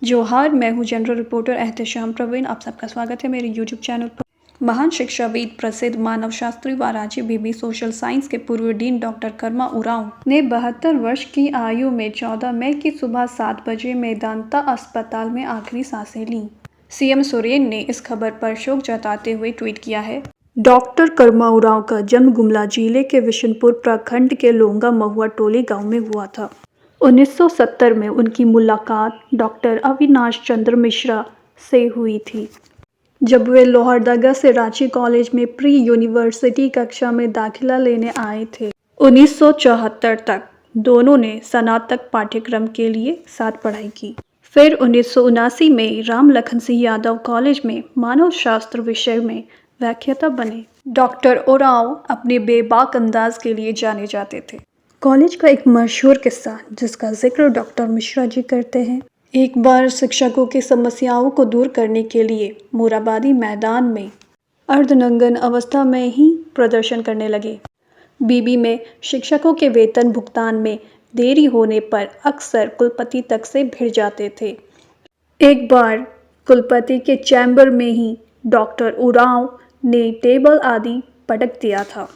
जोहार, मैं हूँ जनरल रिपोर्टर एहतेशाम प्रवीण। आप सबका स्वागत है मेरे यूट्यूब चैनल पर। महान शिक्षाविद, प्रसिद्ध मानवशास्त्री व रांची बीबी सोशल साइंस के पूर्व डीन डॉक्टर कर्मा उरांव ने 72 वर्ष की आयु में 14 मई की सुबह 7 बजे मेदांता अस्पताल में आखिरी सांसें लीं। सीएम सोरेन ने इस खबर पर शोक जताते हुए ट्वीट किया है। डॉक्टर कर्मा उरांव का जन्म गुमला जिले के विशनपुर प्रखंड के लोंगा महुआ टोली गांव में हुआ था। 1970 में उनकी मुलाकात डॉक्टर अविनाश चंद्र मिश्रा से हुई थी, जब वे लोहरदगा से रांची कॉलेज में प्री यूनिवर्सिटी कक्षा में दाखिला लेने आए थे। 1974 तक दोनों ने स्नातक पाठ्यक्रम के लिए साथ पढ़ाई की। फिर 1979 में राम लखन सिंह यादव कॉलेज में मानव शास्त्र विषय में व्याख्याता बने। डॉक्टर उरांव अपने बेबाक अंदाज के लिए जाने जाते थे। कॉलेज का एक मशहूर किस्सा जिसका जिक्र डॉक्टर मिश्रा जी करते हैं। एक बार शिक्षकों की समस्याओं को दूर करने के लिए मोराबादी मैदान में अर्धनंगन अवस्था में ही प्रदर्शन करने लगे। बीबी में शिक्षकों के वेतन भुगतान में देरी होने पर अक्सर कुलपति तक से भिड़ जाते थे। एक बार कुलपति के चैम्बर में ही डॉक्टर उरांव ने टेबल आदि पटक दिया था।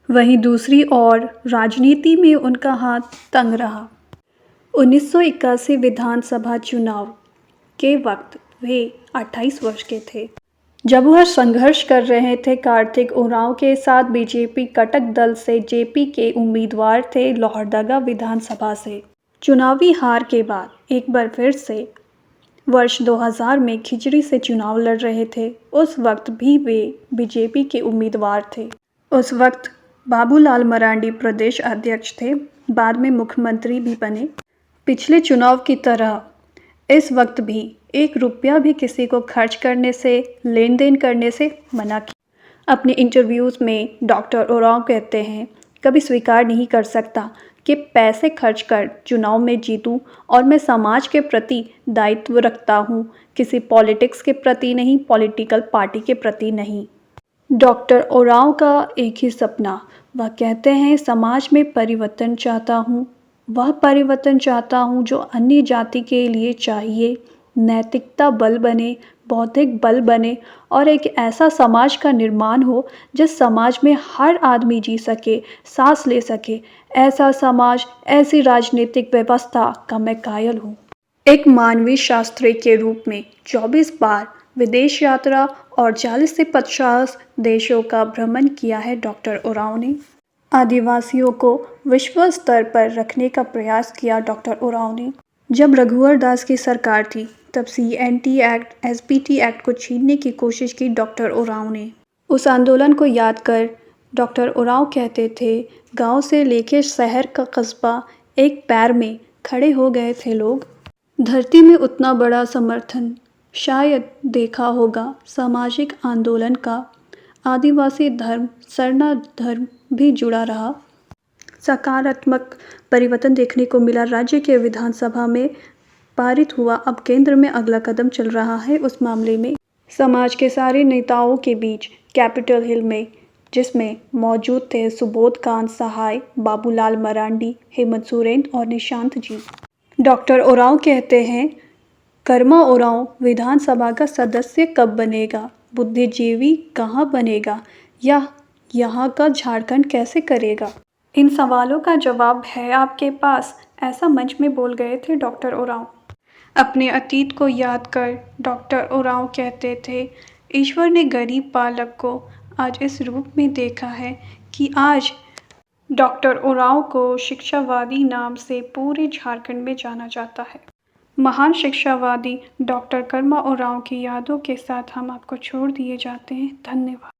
वहीं दूसरी ओर राजनीति में उनका हाथ तंग रहा। 1981 विधानसभा चुनाव के वक्त वे 28 वर्ष के थे, जब वह संघर्ष कर रहे थे। कार्तिक उरांव के साथ बीजेपी कटक दल से जेपी के उम्मीदवार थे। लोहरदगा विधानसभा से चुनावी हार के बाद एक बार फिर से वर्ष 2000 में खिचड़ी से चुनाव लड़ रहे थे। उस वक्त भी वे बीजेपी के उम्मीदवार थे। उस वक्त बाबूलाल मरांडी प्रदेश अध्यक्ष थे, बाद में मुख्यमंत्री भी बने। पिछले चुनाव की तरह इस वक्त भी 1 रुपया भी किसी को खर्च करने से, लेन देन करने से मना किया। अपने इंटरव्यूज़ में डॉक्टर उरांव कहते हैं, कभी स्वीकार नहीं कर सकता कि पैसे खर्च कर चुनाव में जीतूं, और मैं समाज के प्रति दायित्व रखता हूं, किसी पॉलिटिक्स के प्रति नहीं, पॉलिटिकल पार्टी के प्रति नहीं। डॉक्टर उरांव का एक ही सपना, वह कहते हैं, समाज में परिवर्तन चाहता हूँ। वह परिवर्तन चाहता हूँ जो अन्य जाति के लिए चाहिए। नैतिकता बल बने, बौद्धिक बल बने, और एक ऐसा समाज का निर्माण हो जिस समाज में हर आदमी जी सके, सांस ले सके। ऐसा समाज, ऐसी राजनीतिक व्यवस्था का मैं कायल हूँ। एक मानवीय शास्त्री के रूप में 24 बार विदेश यात्रा और 40 से 50 देशों का भ्रमण किया है डॉक्टर उरांव ने। आदिवासियों को विश्व स्तर पर रखने का प्रयास किया डॉक्टर उरांव ने। जब रघुवर दास की सरकार थी तब CNT एक्ट, SPT एक्ट को छीनने की कोशिश की डॉक्टर उरांव ने। उस आंदोलन को याद कर डॉक्टर उरांव कहते थे, गांव से लेकर शहर का कस्बा एक पैर में खड़े हो गए थे लोग। धरती में उतना बड़ा समर्थन शायद देखा होगा सामाजिक आंदोलन का। आदिवासी धर्म, सरना धर्म भी जुड़ा रहा। सकारात्मक परिवर्तन देखने को मिला। राज्य के विधानसभा में पारित हुआ। अब केंद्र में अगला कदम चल रहा है। उस मामले में समाज के सारे नेताओं के बीच कैपिटल हिल में, जिसमें मौजूद थे सुबोध कांत सहाय, बाबूलाल मरांडी, हेमंत सोरेन और निशांत जी। डॉक्टर उरांव कहते हैं, कर्मा उरांव विधानसभा का सदस्य कब बनेगा, बुद्धिजीवी कहाँ बनेगा, या यहाँ का झारखंड कैसे करेगा? इन सवालों का जवाब है आपके पास, ऐसा मंच में बोल गए थे डॉक्टर उरांव। अपने अतीत को याद कर डॉक्टर उरांव कहते थे, ईश्वर ने गरीब बालक को आज इस रूप में देखा है कि आज डॉक्टर उरांव को शिक्षावादी नाम से पूरे झारखंड में जाना जाता है। महान शिक्षावादी डॉक्टर कर्मा उरांव की यादों के साथ हम आपको छोड़ दिए जाते हैं। धन्यवाद।